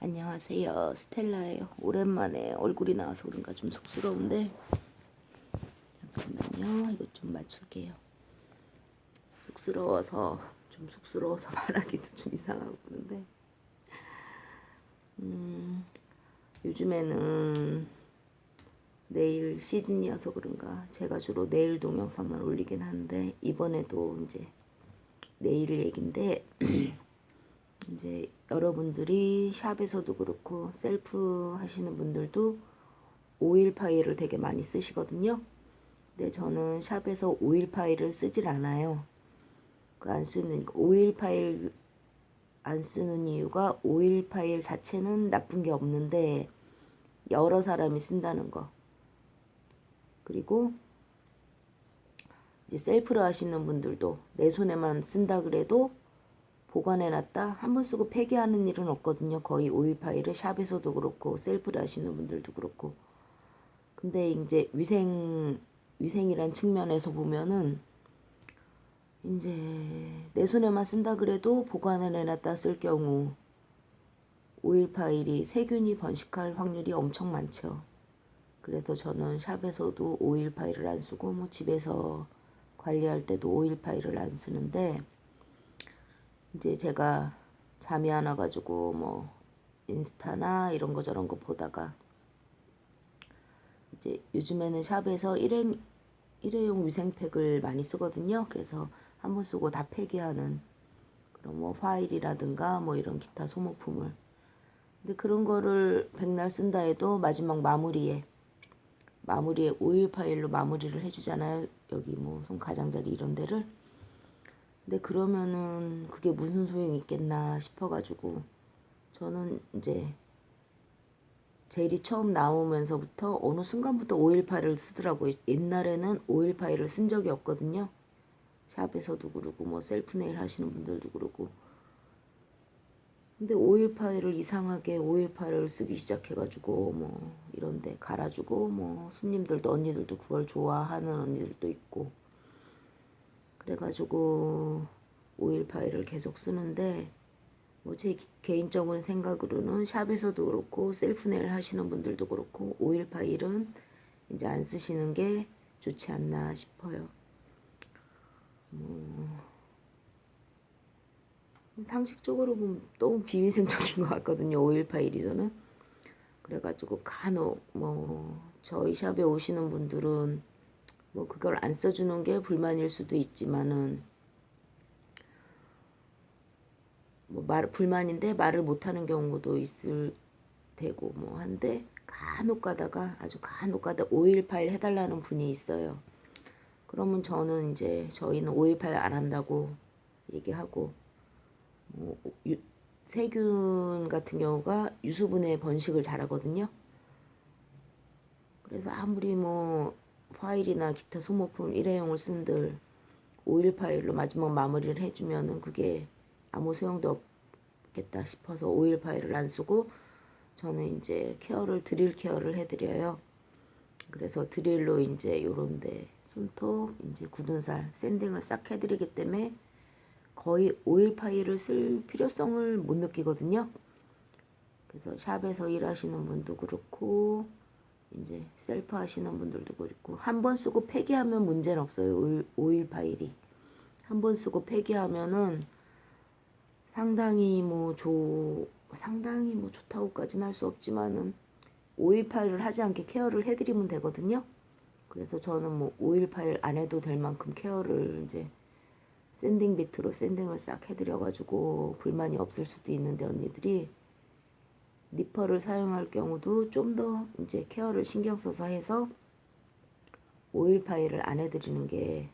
안녕하세요, 스텔라예요. 오랜만에 얼굴이 나와서 그런가 좀 쑥스러운데 잠깐만요. 이것 좀 맞출게요. 쑥스러워서 말하기도 좀 이상하고 그런데 요즘에는 내일 시즌이어서 그런가 제가 주로 내일 동영상만 올리긴 하는데 이번에도 이제 내일 얘긴데 이제 여러분들이 샵에서도 그렇고 셀프 하시는 분들도 오일 파일을 되게 많이 쓰시거든요. 근데 저는 샵에서 오일 파일을 쓰질 않아요. 오일 파일 안 쓰는 이유가 오일 파일 자체는 나쁜 게 없는데 여러 사람이 쓴다는 거. 그리고 이제 셀프로 하시는 분들도 내 손에만 쓴다 그래도 보관해놨다 한 번 쓰고 폐기하는 일은 없거든요. 거의 오일 파일을 샵에서도 그렇고 셀프로 하시는 분들도 그렇고. 근데 이제 위생이란 측면에서 보면은 이제 내 손에만 쓴다 그래도 보관을 해놨다 쓸 경우 오일 파일이 세균이 번식할 확률이 엄청 많죠. 그래서 저는 샵에서도 오일 파일을 안 쓰고 뭐 집에서 관리할 때도 오일 파일을 안 쓰는데 이제 제가 잠이 안 와가지고 뭐 인스타나 이런 거 저런 거 보다가 이제 요즘에는 샵에서 일회용 위생팩을 많이 쓰거든요. 그래서 한 번 쓰고 다 폐기하는 그런 뭐 파일이라든가 뭐 이런 기타 소모품을. 근데 그런 거를 백날 쓴다 해도 마지막 마무리에 오일 파일로 마무리를 해주잖아요. 여기 뭐 손 가장자리 이런 데를. 근데 그러면은 그게 무슨 소용이 있겠나 싶어가지고 저는 이제 젤이 처음 나오면서부터 어느 순간부터 오일 파일을 쓰더라고요. 옛날에는 오일 파일을 쓴 적이 없거든요. 샵에서도 그러고 뭐 셀프 네일 하시는 분들도 그러고. 근데 오일 파일을 쓰기 시작해가지고 뭐 이런데 갈아주고 뭐 손님들도 언니들도 그걸 좋아하는 언니들도 있고 그래가지고 오일 파일을 계속 쓰는데 뭐 제 개인적인 생각으로는 샵에서도 그렇고 셀프 네일 하시는 분들도 그렇고 오일 파일은 이제 안 쓰시는 게 좋지 않나 싶어요. 상식적으로 보면 너무 비위생적인 것 같거든요. 오일 파일이 저는. 그래가지고 간혹 뭐 저희 샵에 오시는 분들은 뭐 그걸 안 써주는 게 불만일 수도 있지만은 뭐 불만인데 말을 못하는 경우도 있을 테고 뭐 한데 아주 간혹 가다 오일 파일 해달라는 분이 있어요. 그러면 저는 이제 저희는 오일 파일 안 한다고 얘기하고 뭐 세균 같은 경우가 유수분해 번식을 잘하거든요. 그래서 아무리 뭐 파일이나 기타 소모품 일회용을 쓴들 오일 파일로 마지막 마무리를 해주면은 그게 아무 소용도 없겠다 싶어서 오일 파일을 안 쓰고 저는 이제 드릴 케어를 해드려요. 그래서 드릴로 이제 요런데 손톱 이제 굳은 살 샌딩을 싹 해드리기 때문에 거의 오일 파일을 쓸 필요성을 못 느끼거든요. 그래서 샵에서 일하시는 분도 그렇고 이제 셀프 하시는 분들도 그렇고 한 번 쓰고 폐기하면 문제는 없어요. 오일 파일이 한 번 쓰고 폐기하면은 상당히 뭐 좋다고까지는 할 수 없지만은 오일 파일을 하지 않게 케어를 해드리면 되거든요. 그래서 저는 뭐 오일 파일 안 해도 될 만큼 케어를 이제 샌딩 비트로 샌딩을 싹 해드려가지고 불만이 없을 수도 있는데 언니들이 니퍼를 사용할 경우도 좀 더 이제 케어를 신경 써서 해서 오일 파일을 안 해드리는 게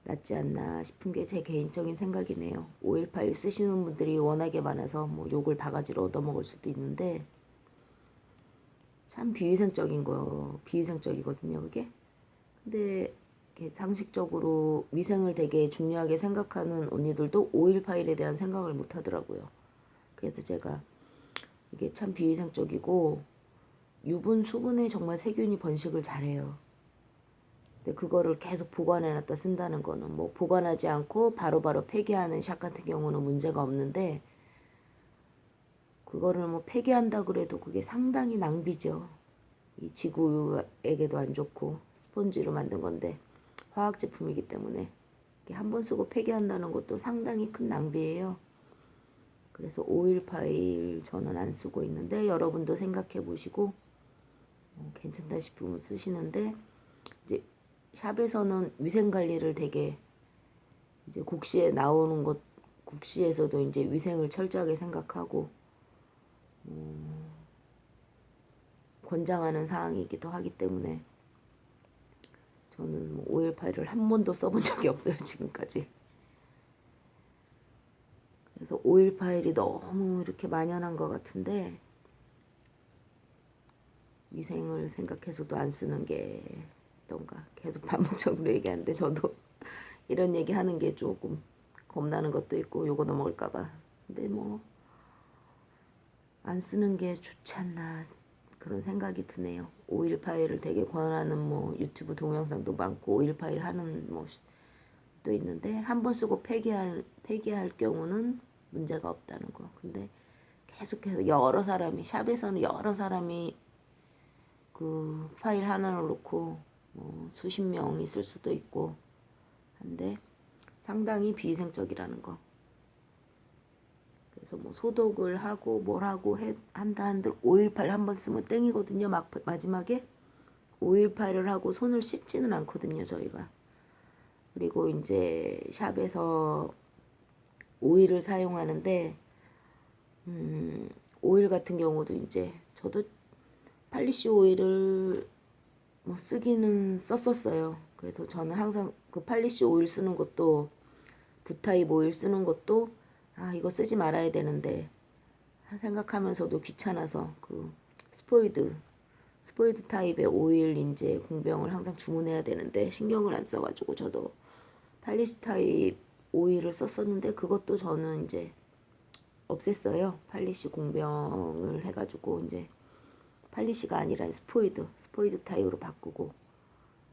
낫지 않나 싶은 게 제 개인적인 생각이네요. 오일 파일 쓰시는 분들이 워낙에 많아서 뭐 욕을 바가지로 얻어먹을 수도 있는데 참 비위생적이거든요 그게. 근데 상식적으로 위생을 되게 중요하게 생각하는 언니들도 오일 파일에 대한 생각을 못 하더라고요. 그래서 제가 이게 참 비위생적이고 유분, 수분에 정말 세균이 번식을 잘해요. 근데 그거를 계속 보관해놨다 쓴다는 거는 뭐 보관하지 않고 바로바로 폐기하는 샵 같은 경우는 문제가 없는데 그거를 뭐 폐기한다 그래도 그게 상당히 낭비죠. 이 지구에게도 안 좋고 스펀지로 만든 건데 화학 제품이기 때문에 한 번 쓰고 폐기한다는 것도 상당히 큰 낭비예요. 그래서 오일 파일 저는 안 쓰고 있는데 여러분도 생각해 보시고 괜찮다 싶으면 쓰시는데 이제 샵에서는 위생 관리를 되게 이제 국시에 나오는 것 국시에서도 이제 위생을 철저하게 생각하고 권장하는 사항이기도 하기 때문에 저는 뭐 오일 파일을 한 번도 써본 적이 없어요 지금까지. 그래서 오일 파일이 너무 이렇게 만연한 것 같은데 위생을 생각해서도 안 쓰는 게 어떤가 계속 반복적으로 얘기하는데 저도 이런 얘기 하는 게 조금 겁나는 것도 있고 요거 넘어올까봐. 근데 뭐 안 쓰는 게 좋지 않나 그런 생각이 드네요. 오일 파일을 되게 권하는 뭐 유튜브 동영상도 많고 오일 파일 하는 뭐 또 있는데 한 번 쓰고 폐기할 경우는 문제가 없다는 거. 근데 계속해서 여러 사람이 샵에서는 여러 사람이 그 파일 하나를 놓고 수십 명이 쓸 수도 있고 한데 상당히 비위생적이라는 거. 그래서 뭐 소독을 하고 뭘 하고 한다 한들 오일 파일 한 번 쓰면 땡이거든요. 마지막에 오일 파일을 하고 손을 씻지는 않거든요 저희가. 그리고 이제 샵에서 오일을 사용하는데 오일 같은 경우도 이제 저도 팔리시 오일을 뭐 쓰기는 썼었어요. 그래서 저는 항상 그 팔리시 오일 쓰는 것도 부타입 오일 쓰는 것도 아 이거 쓰지 말아야 되는데 생각하면서도 귀찮아서 그 스포이드 타입의 오일 이제 공병을 항상 주문해야 되는데 신경을 안 써가지고 저도 팔리시 타입 오일을 썼었는데 그것도 저는 이제 없앴어요. 팔리시 공병을 해가지고 이제 팔리시가 아니라 스포이드 타입으로 바꾸고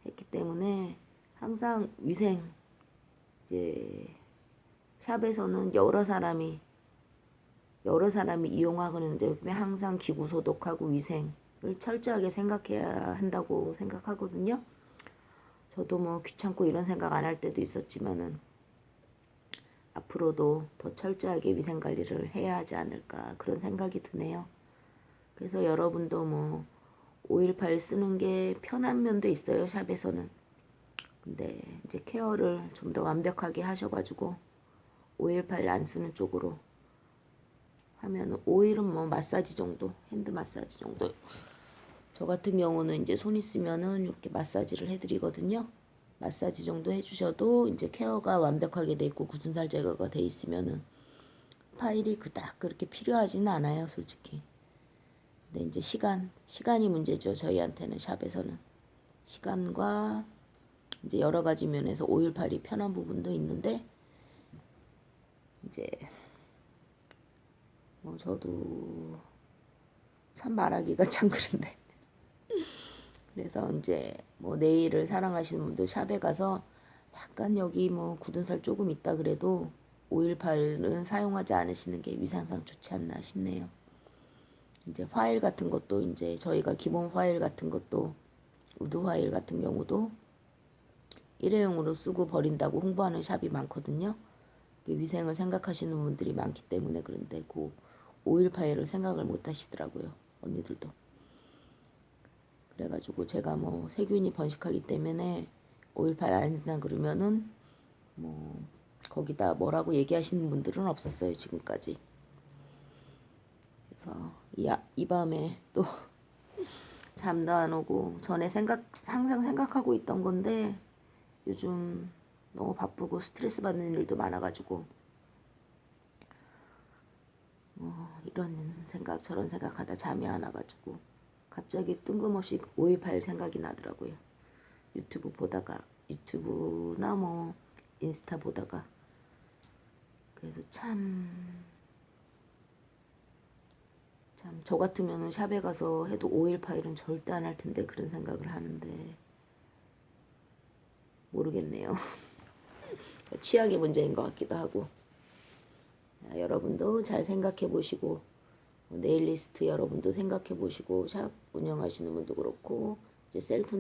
했기 때문에 항상 위생 이제 샵에서는 여러 사람이 이용하는데 항상 기구 소독하고 위생을 철저하게 생각해야 한다고 생각하거든요. 저도 뭐 귀찮고 이런 생각 안 할 때도 있었지만은 앞으로도 더 철저하게 위생 관리를 해야 하지 않을까 그런 생각이 드네요. 그래서 여러분도 뭐 오일 파일 쓰는 게 편한 면도 있어요 샵에서는. 근데 이제 케어를 좀 더 완벽하게 하셔가지고 오일 파일 안 쓰는 쪽으로 하면 오일은 뭐 마사지 정도 핸드 마사지 정도 저 같은 경우는 이제 손 있으면은 이렇게 마사지를 해드리거든요. 마사지 정도 해주셔도 이제 케어가 완벽하게 돼 있고 굳은 살 제거가 돼 있으면은 파일이 그닥 그렇게 필요하지는 않아요 솔직히. 근데 이제 시간이 문제죠 저희한테는 샵에서는. 시간과 이제 여러 가지 면에서 오일 파일이 편한 부분도 있는데 이제 뭐 저도 참 말하기가 참 그런데 그래서 이제 뭐 네일을 사랑하시는 분들 샵에 가서 약간 여기 뭐 굳은 살 조금 있다 그래도 오일 파일은 사용하지 않으시는 게 위상상 좋지 않나 싶네요. 이제 파일 같은 것도 이제 저희가 기본 파일 같은 것도 우드 파일 같은 경우도 일회용으로 쓰고 버린다고 홍보하는 샵이 많거든요. 위생을 생각하시는 분들이 많기 때문에 그런데 그 오일 파일을 생각을 못 하시더라고요. 언니들도. 그래가지고 제가 뭐 세균이 번식하기 때문에 오일 파일 안 된다 그러면은 뭐 거기다 뭐라고 얘기하시는 분들은 없었어요 지금까지. 그래서 이 밤에 또 잠도 안 오고 전에 항상 생각하고 있던 건데 요즘 너무 바쁘고 스트레스 받는 일도 많아가지고 이런 생각 저런 생각하다 잠이 안 와가지고 갑자기 뜬금없이 오일 파일 생각이 나더라고요. 유튜브나 뭐 인스타 보다가 그래서 참 저 같으면 샵에 가서 해도 오일 파일은 절대 안 할 텐데 그런 생각을 하는데 모르겠네요. 취향의 문제인 것 같기도 하고. 여러분도 잘 생각해 보시고 네일리스트 여러분도 생각해 보시고 샵 운영하시는 분도 그렇고 이제 셀프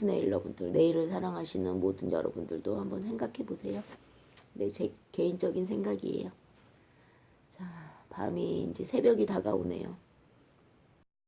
네일러분들 네일을 사랑하시는 모든 여러분들도 한번 생각해 보세요. 네, 제 개인적인 생각이에요. 자, 밤이 이제 새벽이 다가오네요.